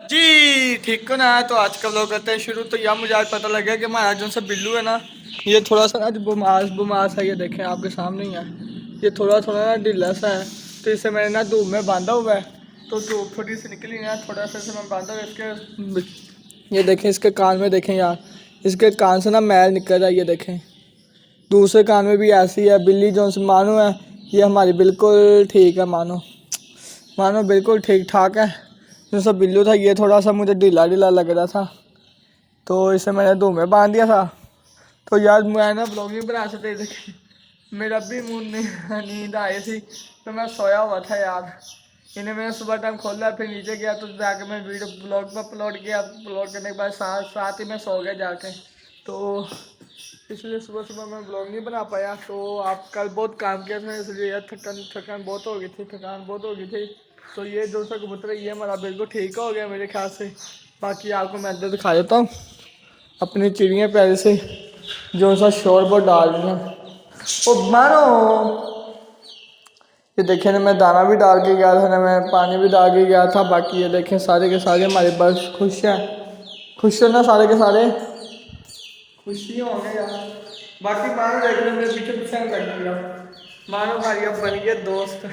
जी ठीक हो ना। तो आज का व्लॉग करते हैं शुरू। तो यार मुझे आज पता लगा कि हमारा जो सा बिल्लू है ना, ये थोड़ा सा ना बुमास बुमास है। ये देखें आपके सामने ही है। ये थोड़ा थोड़ा ना ढीला सा है। तो इसे मैंने ना धूप में बांधा हुआ है। तो धूप थोड़ी सी निकली ना, थोड़ा सा इसे मैं बांधा हुआ है। इसके ये देखें, इसके कान में देखें यार, इसके कान से ना मैल निकल रहा है। ये देखें, दूसरे कान में भी ऐसी है। बिल्ली जो मानो है, ये हमारी बिल्कुल ठीक है। मानो मानो बिल्कुल ठीक ठाक है। जो सब बिल्लू था ये थोड़ा सा मुझे ढीला ढीला लग रहा था, तो इसे मैंने धूप में बांध दिया था। तो यार मैं ना ब्लॉग नहीं बना सकते थे, मेरा भी मुँह नींद आई थी। तो मैं सोया हुआ था यार। इन्हें मैंने सुबह टाइम खोला, फिर नीचे गया तो जाके मैं वीडियो ब्लॉग पर अपलोड किया। अपलोड करने के बाद साथ साथ ही मैं सो गया जाके। तो इसलिए सुबह सुबह मैं ब्लॉग नहीं बना पाया। तो आप कल बहुत काम किया था, इसलिए यार थकान बहुत हो गई थी, थकान बहुत हो गई थी। तो ये जो सा कबूतर है ये हमारा बिल्कुल ठीक हो गया मेरे ख्याल से। बाकी आपको मैं अंदर दिखा देता हूँ अपनी चिड़िया प्यारे से, जो सा शोर बहुत डाल रही हैं। ओ मानो, ये देखे ना, मैं दाना भी डाल के गया था ना, मैं पानी भी डाल के गया था। बाकी ये देखें सारे के सारे हमारे बस खुश हैं। खुश है ना सारे के सारे, खुशी होंगे यार। बाकी मानो देख लो मेरे पीछे पीछे लग गया। मानो भाई अब बन गया दोस्त।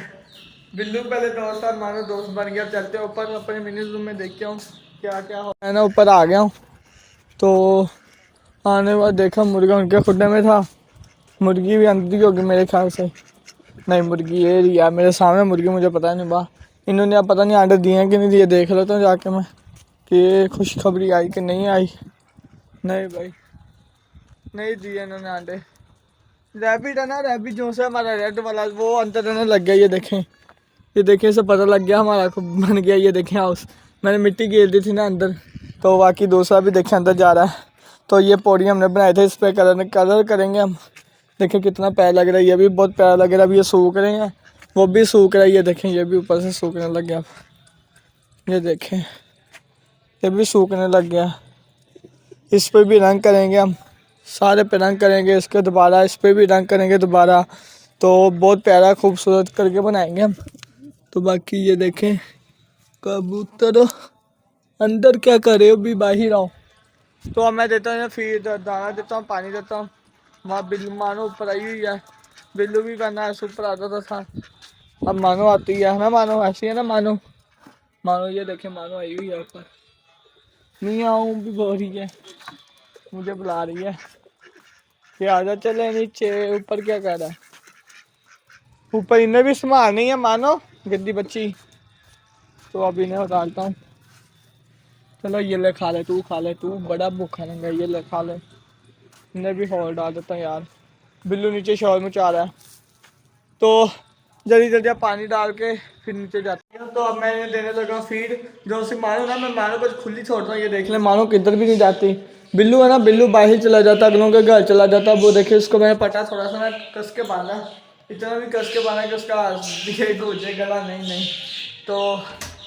बिल्लू पहले दोस्त था, मानो दोस्त बन गया। चलते हैं ऊपर अपने मिनी रूम में, देखते हूँ क्या क्या हो। मैं ना ऊपर आ गया हूँ। तो आने के बाद देखा मुर्गा उनके खुडे में था। मुर्गी भी अंदर ही होगी मेरे ख्याल से। नहीं, मुर्गी ये रही यार मेरे सामने मुर्गी, मुझे पता नहीं बा इन्होंने अब पता नहीं अंडे दिए हैं कि नहीं दिए। देख लेता हूँ जाके मैं कि ये खुशखबरी आई कि नहीं आई। नहीं भाई, नहीं दिए इन्होंने अंडे। रैबिट है ना, रैबिट जो से हमारा रेड वाला वो अंदर रहने लग गया। ये देखें इसे पता लग गया हमारा बन गया। ये देखें हाउस, मैंने मिट्टी गिर दी थी ना अंदर, तो बाकी दूसरा भी देखें अंदर जा रहा है। तो ये पौड़ी हमने बनाए थे, इस पर कलर करेंगे हम। देखें कितना प्यारा लग रहा है, ये भी बहुत प्यारा लग रहा है। अभी ये सूख रहे हैं, वो भी सूख रहा है। ये देखें ये भी ऊपर से सूखने लग गया। ये देखें ये भी सूखने लग गया। इस पर भी रंग करेंगे हम, सारे पे रंग करेंगे। इसके दोबारा इस पर भी रंग करेंगे दोबारा। तो बहुत प्यारा खूबसूरत करके बनाएंगे हम। तो बाकी ये देखें कबूतर अंदर क्या करे, अभी बाहर आओ। तो अब मैं देता हूँ फिर दाना देता हूँ, पानी देता हूँ। वहाँ बिल्लू मानो ऊपर आई हुई है। बिल्लू भी करना है ऊपर आता था। अब मानो आती है ना, मानो ऐसी है ना। मानो मानो ये देखे, मानो आई हुई है ऊपर। नहीं आऊँ भी बोल रही है, मुझे बुला रही है कि आजा चले नीचे। ऊपर क्या कर रहा है, ऊपर इन्हें भी संभाल नहीं है मानो, गद्दी बच्ची। तो अब इन्हें उतारता हूँ। चलो ये ले खा ले, तू खा ले, तू बड़ा भूखा नहीं है, ये ले खा ले। इन्हें भी हॉल डाल देता हूँ यार। बिल्लू नीचे शोर मचा रहा है। तो जल्दी जल्दी आप पानी डाल के फिर नीचे जाते हैं। तो अब मैं इन्हें देने लगा फीड। जो सी मानो ना, मैं मानो को खुली छोड़ता हूँ। ये देख ले मानो किधर भी नहीं जाती। बिल्लू है ना, बिल्लू बाहर चला जाता, अगलों के घर चला जाता। वो देखिए उसको मैंने पटा थोड़ा सा मैं कस के बांधा, इतना भी कस के बांधा कि उसका दिखे घूचे गला नहीं नहीं। तो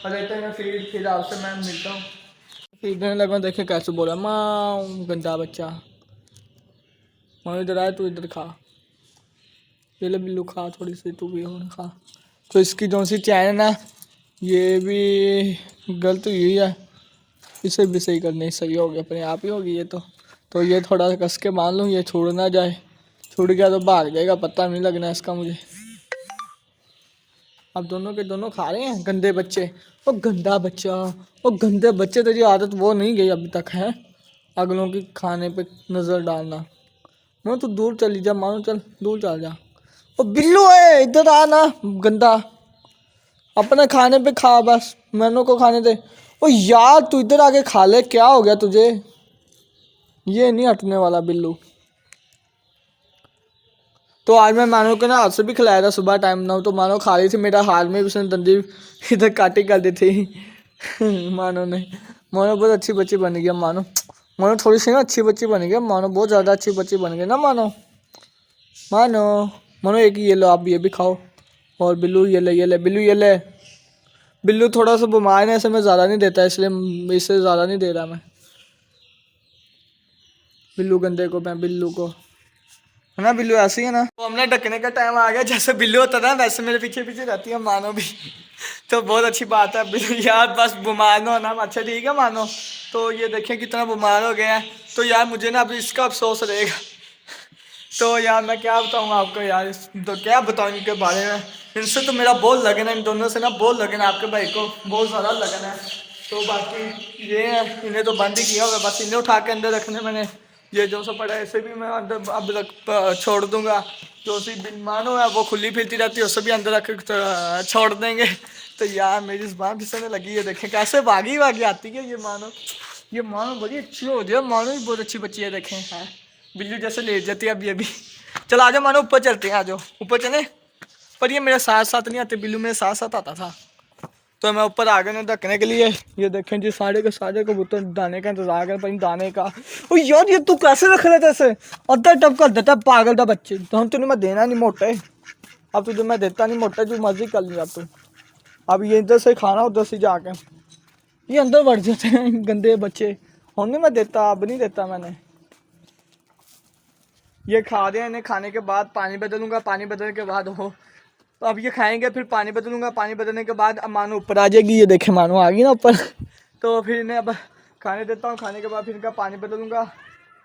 रहते हैं फिर आपसे मैं मिलता हूँ। फिर देने लगा, देखे कैसे बोला माँ गंदा बच्चा। मैं इधर आया, तू इधर खा। ये ले बिल्लू खा, थोड़ी सी तू भी हो खा। तो इसकी जो सी चैन है ना, ये भी गलत हुई है, इसे भी सही करने सही हो गया, अपने आप ही होगी ये तो ये थोड़ा सा कस के बांध लूँ, ये छोड़ ना जाए। छूट गया तो भाग जाएगा, पता नहीं लगना इसका मुझे। अब दोनों के दोनों खा रहे हैं गंदे बच्चे। वो गंदा बच्चा, वो गंदे बच्चे, तेरी आदत वो नहीं गई अभी तक है अगलों की खाने पे नज़र डालना। मैं तू दूर चली जा मानो, चल दूर चल जा। ओ बिल्लू है, इधर आना गंदा। अपने खाने पे खा बस, मैनू को खाने दे। ओ यार तू इधर आके खा ले, क्या हो गया तुझे। ये नहीं हटने वाला बिल्लू। तो आज मैं मानो को ना हाथ से भी खिलाया था सुबह टाइम ना, तो मानो खा रही थी। मेरा हाथ में भी उसने दंदी इधर काटी कर दी थी मानो ने। मानो बहुत अच्छी बच्ची बन गई मानो। मानो थोड़ी सी ना अच्छी बच्ची बन गई मानो, बहुत ज़्यादा अच्छी बच्ची बन गई ना मानो। मानो मानो एक ये लो, आप ये भी खाओ। और बिल्लू ये ले, ये ले बिल्लू, ये ले। बिल्लू थोड़ा सा बीमार है, ऐसे मैं ज़्यादा नहीं देता, इसलिए इससे ज़्यादा नहीं दे रहा मैं बिल्लू गंदे को, मैं बिल्लू को, है ना बिल्लू ऐसी है ना। तो हमने ढकने का टाइम आ गया, जैसे बिल्लू होता था वैसे मेरे पीछे पीछे रहती है मानो भी। तो बहुत अच्छी बात है यार, बस बीमार ना होना। अच्छा ठीक है मानो। तो ये देखें कितना बीमार हो गया है। तो यार मुझे ना अभी इसका अफसोस रहेगा। तो यार मैं क्या बताऊँ आपको यार, तो क्या बताऊँ इनके बारे में। इनसे तो मेरा बहुत लगन है, इन दोनों से ना बहुत लगन है, आपके भाई को बहुत ज़्यादा लगन है। तो बाकी ये है, इन्हें तो बंद ही किया होगा, बस इन्हें उठा के अंदर रखने मैंने। ये जो सब पड़ा है इसे भी मैं अंदर अब छोड़ दूंगा। जो सी बिन मानो है वो खुली फिरती रहती है, उसे भी अंदर रख के छोड़ देंगे। तो यार मेरी ज़बान फिसलने लगी है, देखें कैसे भागी भागी आती है ये मानो। ये मानो बड़ी अच्छी हो रही है, मानो भी बहुत अच्छी बच्ची है, देखें है बिल्ली जैसे लेट जाती है अभी अभी। चलो आ जाओ मानो, ऊपर चलते हैं, आ जाओ ऊपर चले। पर ये मेरे साथ साथ नहीं आते, बिल्लू मेरे साथ साथ आता था। तो मैं ऊपर आ गया ना ढकने के लिए। ये देखें जी सारे के सारे कबूतर दाने का इंतजार कर पर दाने का। ओ यार ये तू कैसे रख रहे थे ऐसे, अद्धा टप कर देता पागल था बच्चे। तो हम तुझे मैं देना नहीं मोटे, अब तुझे मैं देता नहीं मोटे, जो मर्जी कर लिया तू। अब ये इधर से खाना उधर से जाके ये अंदर बढ़ जाते हैं गंदे बच्चे। हमने मैं देता, अब नहीं देता मैंने। ये खा रहे हैं, इन्हें खाने के बाद पानी बदलूंगा, पानी बदलने के बाद हो तो अब ये खाएंगे, फिर पानी बदलूंगा, पानी बदलने के बाद अब मानो ऊपर आ जाएगी। ये देखे मानो आ गई ना ऊपर। तो फिर इन्हें अब खाने देता हूँ, खाने के बाद फिर इनका पानी बदलूंगा,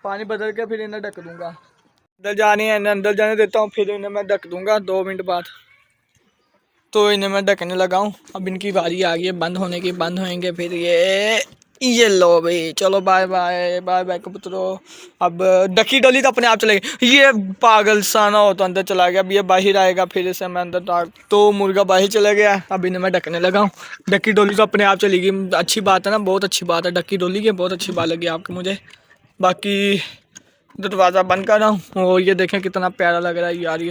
पानी बदल के फिर इन्हें ढक दूंगा। अंदर जाने हैं, इन्हें अंदर जाने देता हूँ, फिर इन्हें मैं ढक दूंगा 2 मिनट बाद। तो इन्हें मैं ढकने लगा हूँ, अब इनकी बारी आ गई है बंद होने की, बंद होएंगे फिर ये लो भाई, चलो बाय बाय बाय बाय कबूतरो। अब डकी डोली तो अपने आप चलेगी। ये पागल सा ना हो तो अंदर चला गया, अब ये बाहर आएगा, फिर इसे मैं अंदर डाल। तो मुर्गा बाहर चला गया, अब इन्हें मैं ढकने लगा हूँ। डकी डोली तो अपने आप चलेगी, अच्छी बात है ना, बहुत अच्छी बात है डकी डोली की, बहुत अच्छी बात लगी आपको मुझे। बाकी दरवाज़ा बंद कर रहा हूँ। और ये देखें कितना प्यारा लग रहा है यार,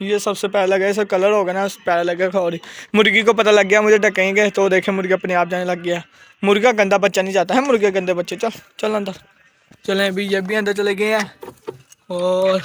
ये सबसे पहला लगा, ऐसा कलर होगा ना प्यारा लगेगा। और मुर्गी को पता लग गया मुझे ढकेंगे, तो देखे मुर्गी अपने आप जाने लग गया। मुर्गा गंदा बच्चा नहीं जाता है, मुर्गे गंदे बच्चे। चल चल अंदर चलें, अभी ये भी अंदर चले गए हैं। और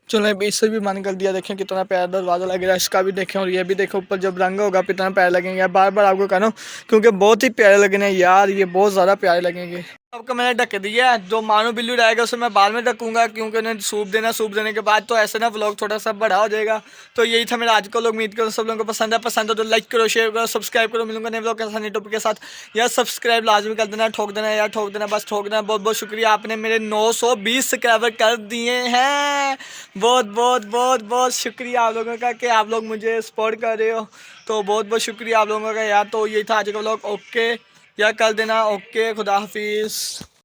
चलो अभी इससे भी मन कर दिया, देखें कितना प्यारा दरवाज़ा लग रहा है इसका भी देखें। और ये भी देखो ऊपर जब रंग होगा कितना प्यारा लगेंगे, बार बार आपको कह रहा हूँ क्योंकि बहुत ही प्यारे लगने यार, ये बहुत ज़्यादा प्यारे लगेंगे। आपको मैंने ढक दिया है, जो मानो बिल्लू रहेगा उसे मैं बाद में ढकूंगा, क्योंकि उन्हें सूप देना, सूप देने के बाद तो ऐसे ना व्लॉग थोड़ा सा बड़ा हो जाएगा। तो यही था मेरा आज का व्लॉग, उम्मीद करो सब लोगों को पसंद है तो लाइक करो, शेयर करो, सब्सक्राइब करो। मिलूंगा नए व्लॉग के साथ, नए टॉपिक के साथ। यार सब्सक्राइब लाजमी कर देना, ठोक देना यार, ठोक देना, बस ठोक देना। बहुत बहुत शुक्रिया, आपने मेरे 920 सब्सक्राइबर कर दिए हैं। बहुत बहुत बहुत बहुत शुक्रिया आप लोगों का कि आप लोग मुझे सपोर्ट कर रहे हो। तो बहुत बहुत शुक्रिया आप लोगों का यार। तो यही था आज का व्लॉग, ओके यार कर देना, ओके खुदा हाफिज़।